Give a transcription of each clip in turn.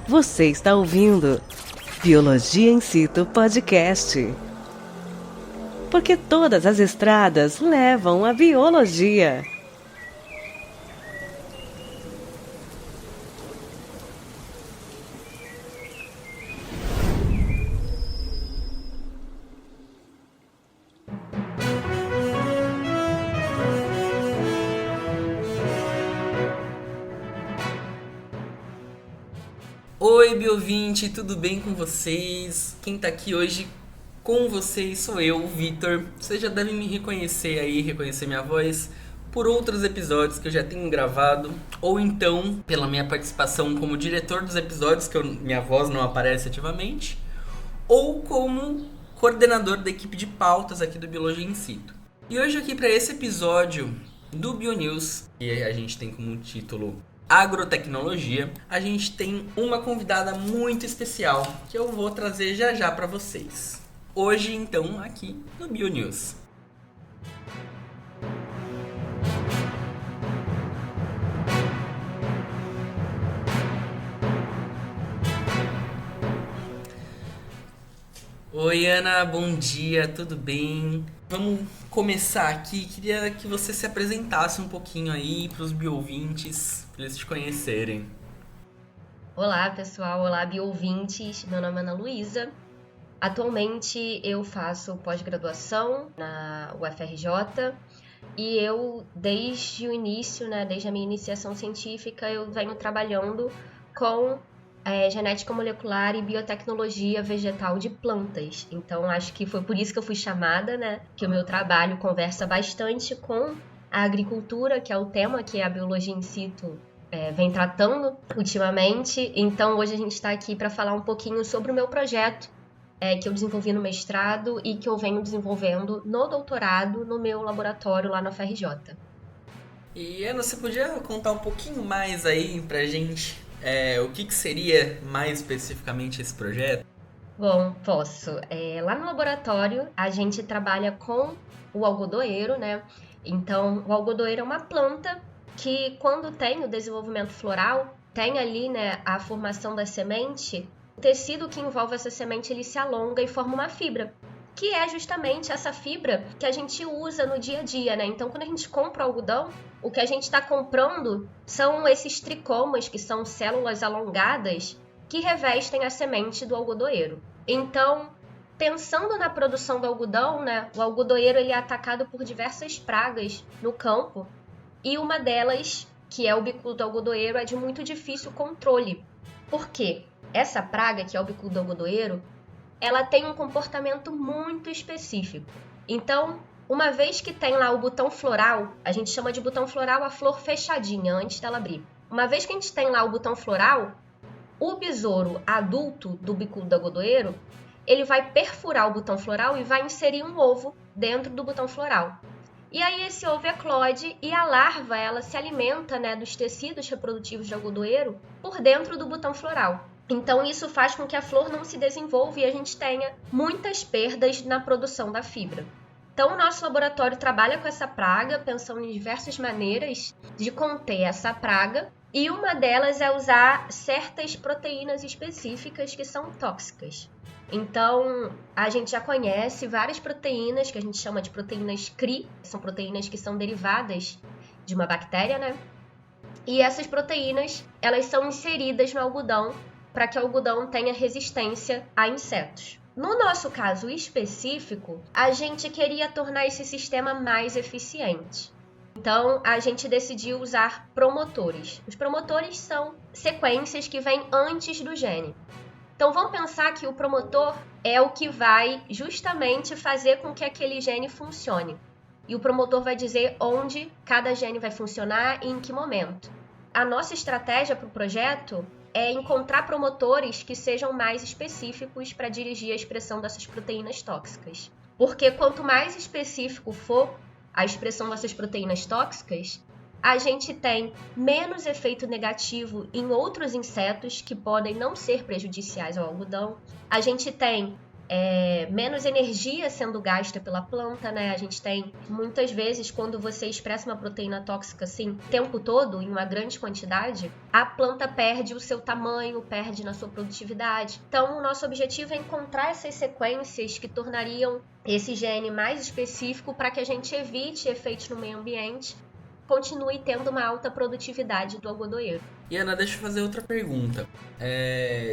Você está ouvindo Biologia in Situ Podcast. Porque todas as estradas levam à biologia. Oi, Biovinte, tudo bem com vocês? Quem tá aqui hoje com vocês sou eu, Vitor. Vocês já devem me reconhecer aí, reconhecer minha voz por outros episódios que eu já tenho gravado, ou então pela minha participação como diretor dos episódios, que minha voz não aparece ativamente, ou como coordenador da equipe de pautas aqui do Biologia in Situ. E hoje aqui para esse episódio do BioNews, que a gente tem como título Agrotecnologia, a gente tem uma convidada muito especial que eu vou trazer já já para vocês. Hoje, então, aqui no BioNews. Oi, Ana, bom dia, tudo bem? Vamos começar aqui. Queria que você se apresentasse um pouquinho aí para os bioouvintes, para eles te conhecerem. Olá, pessoal. Olá, bioouvintes. Meu nome é Ana Luísa. Atualmente eu faço pós-graduação na UFRJ e eu, desde o início, desde a minha iniciação científica, eu venho trabalhando com genética molecular e biotecnologia vegetal de plantas. Então, acho que foi por isso que eu fui chamada, que o meu trabalho conversa bastante com a agricultura, que é o tema que a biologia in situ vem tratando ultimamente. Então, hoje a gente está aqui para falar um pouquinho sobre o meu projeto que eu desenvolvi no mestrado e que eu venho desenvolvendo no doutorado no meu laboratório lá na UFRJ. E, Ana, você podia contar um pouquinho mais aí pra gente o que seria mais especificamente esse projeto? Bom, posso. Lá no laboratório, a gente trabalha com o algodoeiro, Então, o algodoeiro é uma planta que, quando tem o desenvolvimento floral, tem ali, a formação da semente, o tecido que envolve essa semente, ele se alonga e forma uma fibra, que é justamente essa fibra que a gente usa no dia a dia, Então, quando a gente compra algodão, o que a gente está comprando são esses tricomas, que são células alongadas, que revestem a semente do algodoeiro. Então, pensando na produção do algodão, o algodoeiro ele é atacado por diversas pragas no campo, e uma delas, que é o bicudo do algodoeiro, é de muito difícil controle. Por quê? Essa praga, que é o bicudo do algodoeiro, ela tem um comportamento muito específico. Então, uma vez que tem lá o botão floral, a gente chama de botão floral a flor fechadinha, antes dela abrir. Uma vez que a gente tem lá o botão floral, o besouro adulto do bicudo do algodoeiro, ele vai perfurar o botão floral e vai inserir um ovo dentro do botão floral. E aí esse ovo eclode e a larva ela se alimenta dos tecidos reprodutivos de algodoeiro por dentro do botão floral. Então isso faz com que a flor não se desenvolva e a gente tenha muitas perdas na produção da fibra. Então o nosso laboratório trabalha com essa praga, pensando em diversas maneiras de conter essa praga, e uma delas é usar certas proteínas específicas que são tóxicas. Então, a gente já conhece várias proteínas que a gente chama de proteínas CRI, são proteínas que são derivadas de uma bactéria, E essas proteínas, elas são inseridas no algodão para que o algodão tenha resistência a insetos. No nosso caso específico, a gente queria tornar esse sistema mais eficiente. Então, a gente decidiu usar promotores. Os promotores são sequências que vêm antes do gene. Então, vamos pensar que o promotor é o que vai justamente fazer com que aquele gene funcione. E o promotor vai dizer onde cada gene vai funcionar e em que momento. A nossa estratégia para o projeto é encontrar promotores que sejam mais específicos para dirigir a expressão dessas proteínas tóxicas. Porque quanto mais específico for a expressão dessas proteínas tóxicas, a gente tem menos efeito negativo em outros insetos que podem não ser prejudiciais ao algodão. A gente tem menos energia sendo gasta pela planta, né? A gente tem, muitas vezes, quando você expressa uma proteína tóxica assim, o tempo todo, em uma grande quantidade, a planta perde o seu tamanho, perde na sua produtividade. Então, o nosso objetivo é encontrar essas sequências que tornariam esse gene mais específico para que a gente evite efeitos no meio ambiente, continue tendo uma alta produtividade do algodoeiro. E Ana, deixa eu fazer outra pergunta.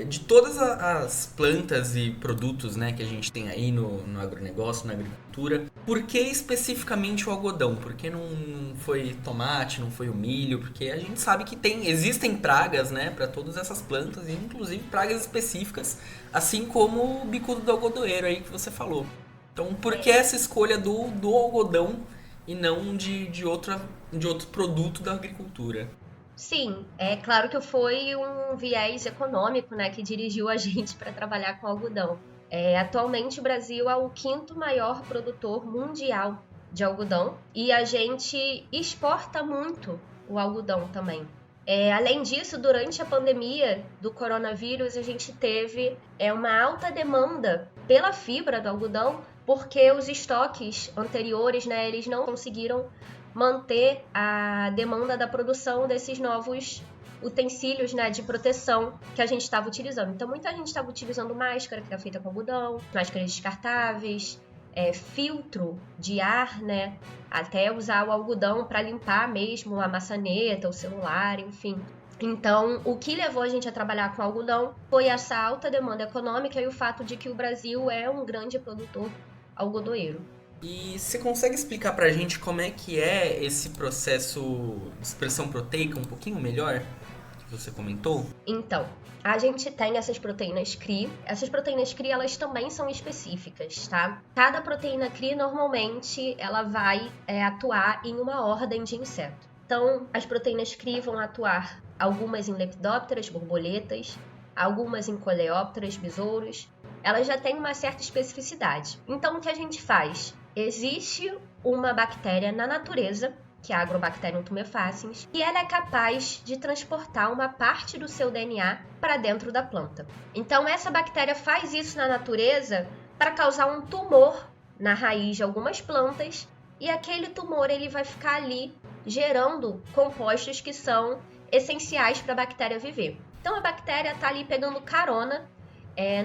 De todas as plantas e produtos, né, que a gente tem aí no agronegócio, na agricultura, por que especificamente o algodão? Por que não foi tomate, não foi o milho? Porque a gente sabe que existem pragas, né, para todas essas plantas, e inclusive pragas específicas, assim como o bicudo do algodoeiro aí que você falou. Então, por que essa escolha do algodão e não de outro produto da agricultura? Sim, é claro que foi um viés econômico, né, que dirigiu a gente para trabalhar com algodão. Atualmente o Brasil é o 5º maior produtor mundial de algodão e a gente exporta muito o algodão também. Além disso, durante a pandemia do coronavírus, a gente teve uma alta demanda pela fibra do algodão, porque os estoques anteriores, né, eles não conseguiram manter a demanda da produção desses novos utensílios, né, de proteção que a gente estava utilizando. Então, muita gente estava utilizando máscara que era feita com algodão, máscaras descartáveis, filtro de ar, né, até usar o algodão para limpar mesmo a maçaneta, o celular, enfim. Então, o que levou a gente a trabalhar com algodão foi essa alta demanda econômica e o fato de que o Brasil é um grande produtor algodoeiro. E você consegue explicar pra gente como é que é esse processo de expressão proteica um pouquinho melhor? Que você comentou? Então, a gente tem essas proteínas CRI. Essas proteínas CRI, elas também são específicas, tá? Cada proteína CRI, normalmente, ela vai atuar em uma ordem de inseto. Então, as proteínas CRI vão atuar algumas em lepidópteras, borboletas, algumas em coleópteras, besouros. Elas já têm uma certa especificidade. Então, o que a gente faz? Existe uma bactéria na natureza, que é a Agrobacterium tumefaciens, e ela é capaz de transportar uma parte do seu DNA para dentro da planta. Então, essa bactéria faz isso na natureza para causar um tumor na raiz de algumas plantas, e aquele tumor ele vai ficar ali gerando compostos que são essenciais para a bactéria viver. Então, a bactéria está ali pegando carona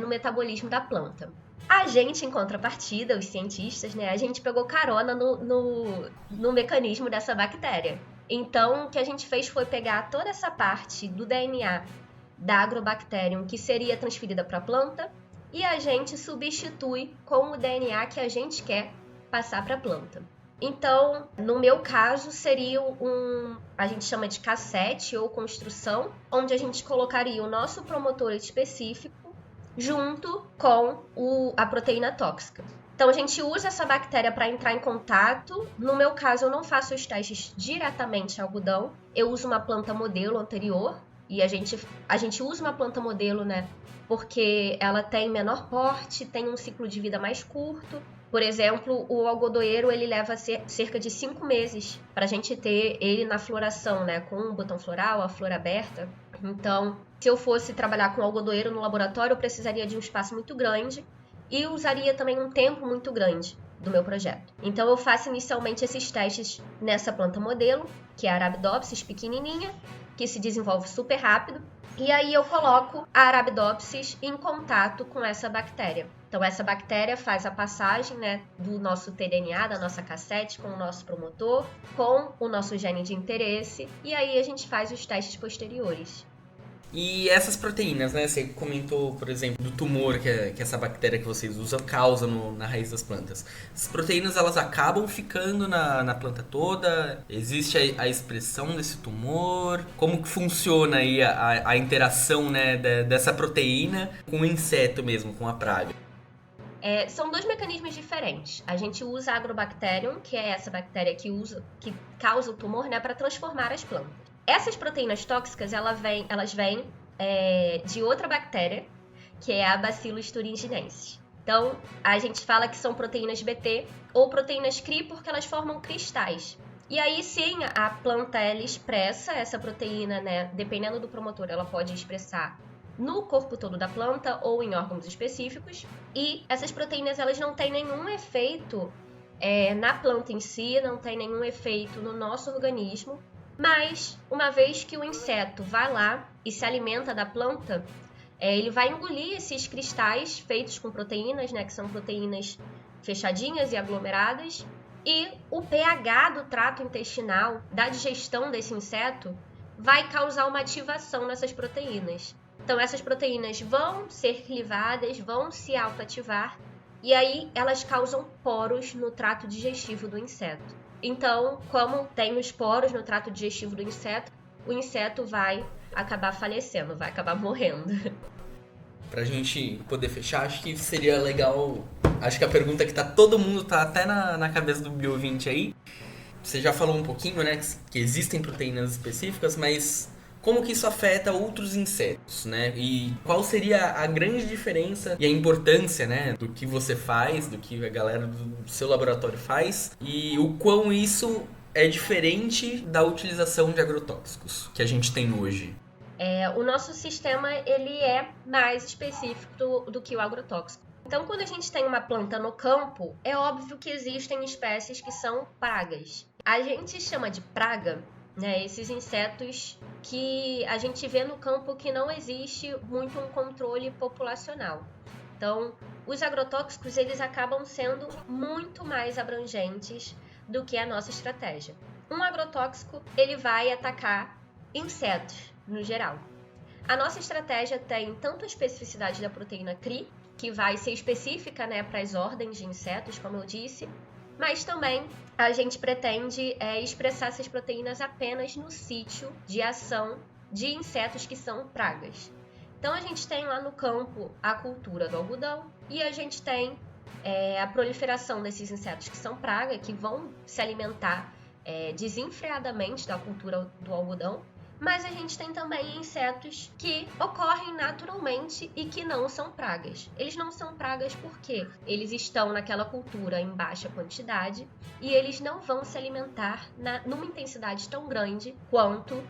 no metabolismo da planta. A gente, em contrapartida, os cientistas, né, a gente pegou carona no mecanismo dessa bactéria. Então, o que a gente fez foi pegar toda essa parte do DNA da Agrobacterium que seria transferida para a planta e a gente substitui com o DNA que a gente quer passar para a planta. Então, no meu caso, seria a gente chama de cassete ou construção, onde a gente colocaria o nosso promotor específico junto com a proteína tóxica. Então, a gente usa essa bactéria para entrar em contato. No meu caso, eu não faço os testes diretamente ao algodão. Eu uso uma planta modelo anterior. E a gente usa uma planta modelo, né? Porque ela tem menor porte, tem um ciclo de vida mais curto. Por exemplo, o algodoeiro, ele leva cerca de 5 meses para a gente ter ele na floração, né? Com o botão floral, a flor aberta. Então, se eu fosse trabalhar com algodoeiro no laboratório, eu precisaria de um espaço muito grande e usaria também um tempo muito grande do meu projeto. Então, eu faço inicialmente esses testes nessa planta modelo, que é a Arabidopsis pequenininha, que se desenvolve super rápido, e aí eu coloco a Arabidopsis em contato com essa bactéria. Então, essa bactéria faz a passagem, né, do nosso tDNA, da nossa cassete, com o nosso promotor, com o nosso gene de interesse, e aí a gente faz os testes posteriores. E essas proteínas, né? Você comentou, por exemplo, do tumor que essa bactéria que vocês usam causa na raiz das plantas. Essas proteínas, elas acabam ficando na planta toda? Existe a expressão desse tumor? Como que funciona aí a interação, né, dessa proteína com o inseto mesmo, com a praga? São 2 mecanismos diferentes. A gente usa a Agrobacterium, que é essa bactéria que causa o tumor, né, para transformar as plantas. Essas proteínas tóxicas, elas vêm de outra bactéria, que é a Bacillus thuringiensis. Então, a gente fala que são proteínas BT ou proteínas CRI porque elas formam cristais. E aí, sim, a planta ela expressa essa proteína, né? Dependendo do promotor, ela pode expressar no corpo todo da planta ou em órgãos específicos. E essas proteínas elas não têm nenhum efeito na planta em si, não tem nenhum efeito no nosso organismo. Mas, uma vez que o inseto vai lá e se alimenta da planta, ele vai engolir esses cristais feitos com proteínas, né, que são proteínas fechadinhas e aglomeradas, e o pH do trato intestinal, da digestão desse inseto, vai causar uma ativação nessas proteínas. Então, essas proteínas vão ser clivadas, vão se autoativar, e aí elas causam poros no trato digestivo do inseto. Então, como tem os poros no trato digestivo do inseto, o inseto vai acabar falecendo, vai acabar morrendo. Pra gente poder fechar, acho que seria legal. Acho que a pergunta que todo mundo tá até na cabeça do Bio20 aí. Você já falou um pouquinho, né? Que existem proteínas específicas, mas como que isso afeta outros insetos, né? E qual seria a grande diferença e a importância, né? Do que você faz, do que a galera do seu laboratório faz e o quão isso é diferente da utilização de agrotóxicos que a gente tem hoje. O nosso sistema ele é mais específico do que o agrotóxico. Então, quando a gente tem uma planta no campo, é óbvio que existem espécies que são pragas. A gente chama de praga, né, esses insetos que a gente vê no campo que não existe muito um controle populacional. Então, os agrotóxicos eles acabam sendo muito mais abrangentes do que a nossa estratégia. Um agrotóxico ele vai atacar insetos no geral. A nossa estratégia tem tanto a especificidade da proteína CRI, que vai ser específica, né, para as ordens de insetos, como eu disse, mas também a gente pretende expressar essas proteínas apenas no sítio de ação de insetos que são pragas. Então a gente tem lá no campo a cultura do algodão e a gente tem a proliferação desses insetos que são praga, que vão se alimentar desenfreadamente da cultura do algodão. Mas a gente tem também insetos que ocorrem naturalmente e que não são pragas. Eles não são pragas porque eles estão naquela cultura em baixa quantidade e eles não vão se alimentar numa intensidade tão grande quanto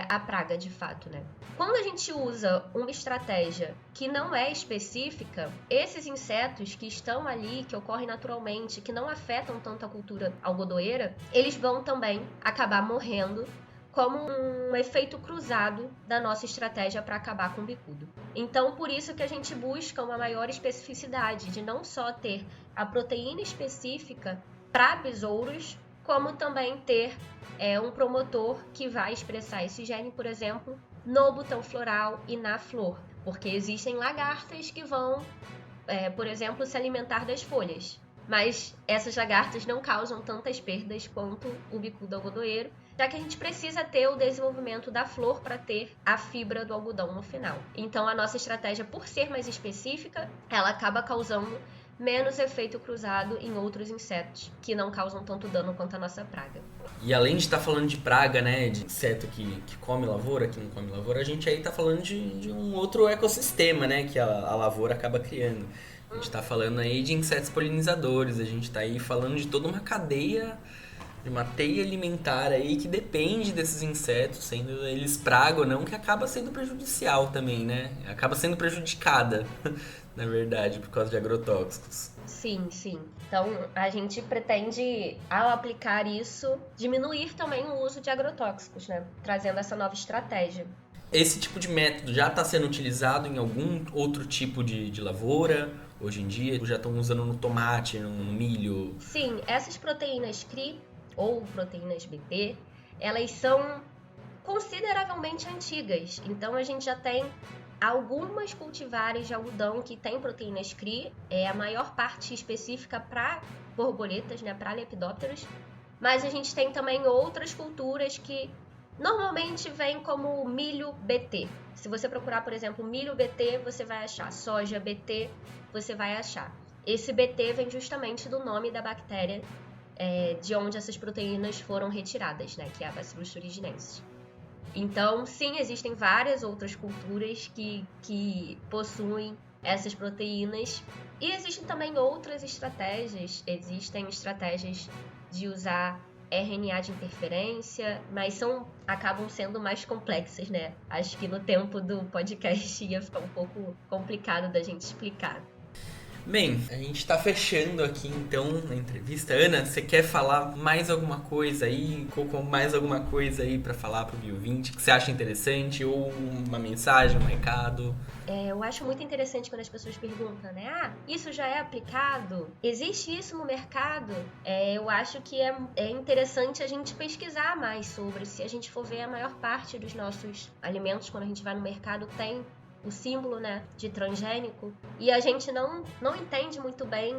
a praga de fato, né? Quando a gente usa uma estratégia que não é específica, esses insetos que estão ali, que ocorrem naturalmente, que não afetam tanto a cultura algodoeira, eles vão também acabar morrendo como um efeito cruzado da nossa estratégia para acabar com o bicudo. Então, por isso que a gente busca uma maior especificidade de não só ter a proteína específica para besouros, como também ter um promotor que vai expressar esse gene, por exemplo, no botão floral e na flor, porque existem lagartas que vão, por exemplo, se alimentar das folhas, mas essas lagartas não causam tantas perdas quanto o bicudo algodoeiro, já que a gente precisa ter o desenvolvimento da flor para ter a fibra do algodão no final. Então, a nossa estratégia, por ser mais específica, ela acaba causando menos efeito cruzado em outros insetos, que não causam tanto dano quanto a nossa praga. E além de estar falando de praga, né, de inseto que come lavoura, que não come lavoura, a gente aí está falando de um outro ecossistema, né, que a lavoura acaba criando. A gente está falando aí de insetos polinizadores, a gente está aí falando de toda uma cadeia, de uma teia alimentar aí que depende desses insetos, sendo eles praga ou não, que acaba sendo prejudicial também, né? Acaba sendo prejudicada, na verdade, por causa de agrotóxicos. Sim, sim. Então, a gente pretende, ao aplicar isso, diminuir também o uso de agrotóxicos, né? Trazendo essa nova estratégia. Esse tipo de método já está sendo utilizado em algum outro tipo de lavoura? Hoje em dia, já estão usando no tomate, no milho? Sim, essas proteínas CRI ou proteínas BT, elas são consideravelmente antigas. Então, a gente já tem algumas cultivares de algodão que têm proteínas CRI, a maior parte específica para borboletas, né, para lepidópteros, mas a gente tem também outras culturas que normalmente vêm como milho BT. Se você procurar, por exemplo, milho BT, você vai achar. Soja BT, você vai achar. Esse BT vem justamente do nome da bactéria de onde essas proteínas foram retiradas, né, que é a Bacillus thuringiensis. Então, sim, existem várias outras culturas que possuem essas proteínas e existem também outras estratégias. Existem estratégias de usar RNA de interferência, mas acabam sendo mais complexas, né? Acho que no tempo do podcast ia ficar um pouco complicado da gente explicar. Bem, a gente tá fechando aqui então a entrevista. Ana, você quer falar mais alguma coisa aí? Colocou mais alguma coisa aí pra falar pro Bio20 que você acha interessante? Ou uma mensagem, um recado? Eu acho muito interessante quando as pessoas perguntam, né? Ah, isso já é aplicado? Existe isso no mercado? Eu acho que é interessante a gente pesquisar mais sobre. Se a gente for ver, a maior parte dos nossos alimentos, quando a gente vai no mercado, tem o símbolo, né, de transgênico, e a gente não entende muito bem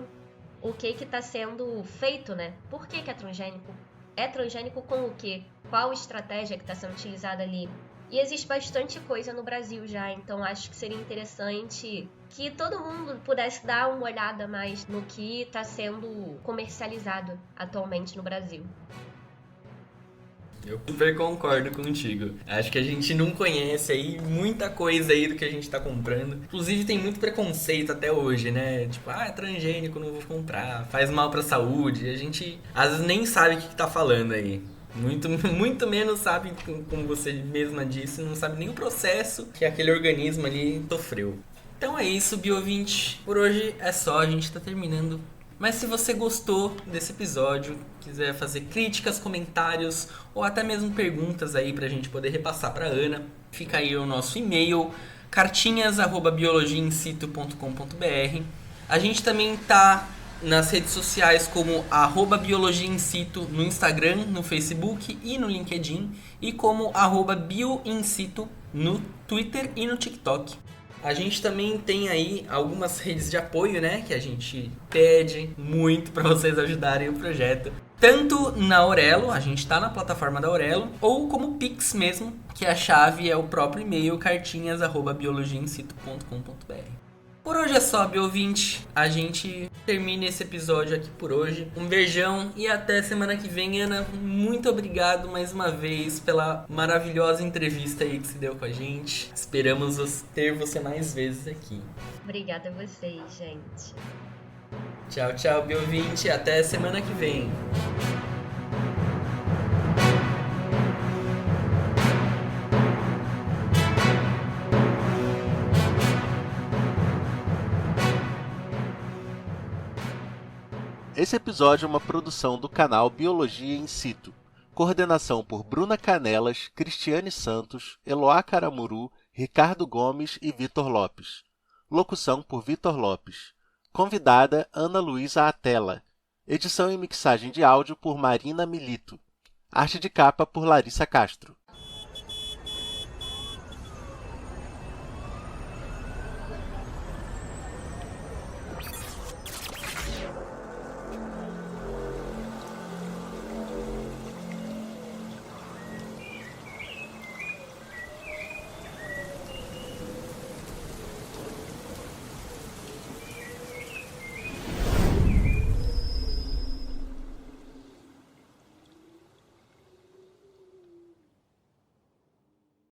o que está sendo feito, né? Por que é transgênico? É transgênico com o quê? Qual estratégia que está sendo utilizada ali? E existe bastante coisa no Brasil já, então acho que seria interessante que todo mundo pudesse dar uma olhada mais no que está sendo comercializado atualmente no Brasil. Eu super concordo contigo. Acho que a gente não conhece aí muita coisa aí do que a gente tá comprando. Inclusive tem muito preconceito até hoje, né? Tipo, é transgênico, não vou comprar, faz mal pra saúde. A gente às vezes nem sabe o que tá falando aí. Muito menos sabe, como você mesma disse, não sabe nem o processo que aquele organismo ali sofreu. Então é isso, Bio20. Por hoje é só, a gente tá terminando. Mas se você gostou desse episódio, quiser fazer críticas, comentários ou até mesmo perguntas aí pra gente poder repassar pra Ana, fica aí o nosso e-mail, cartinhas@biologiaincito.com.br. A gente também tá nas redes sociais como @biologiaincito no Instagram, no Facebook e no LinkedIn, e como @bioincito no Twitter e no TikTok. A gente também tem aí algumas redes de apoio, né, que a gente pede muito para vocês ajudarem o projeto. Tanto na Aurelo, a gente tá na plataforma da Aurelo, ou como Pix mesmo, que a chave é o próprio e-mail, cartinhas@biologiaincito.com.br. Por hoje é só, Bio20. A gente termina esse episódio aqui por hoje. Um beijão e até semana que vem, Ana. Muito obrigado mais uma vez pela maravilhosa entrevista aí que se deu com a gente. Esperamos ter você mais vezes aqui. Obrigada a vocês, gente. Tchau, tchau, Bio20. Até semana que vem. Esse episódio é uma produção do canal Biologia in Situ. Coordenação por Bruna Canelas, Cristiane Santos, Eloá Caramuru, Ricardo Gomes e Vitor Lopes. Locução por Vitor Lopes. Convidada Ana Luísa Atela. Edição e mixagem de áudio por Marina Milito. Arte de capa por Larissa Castro.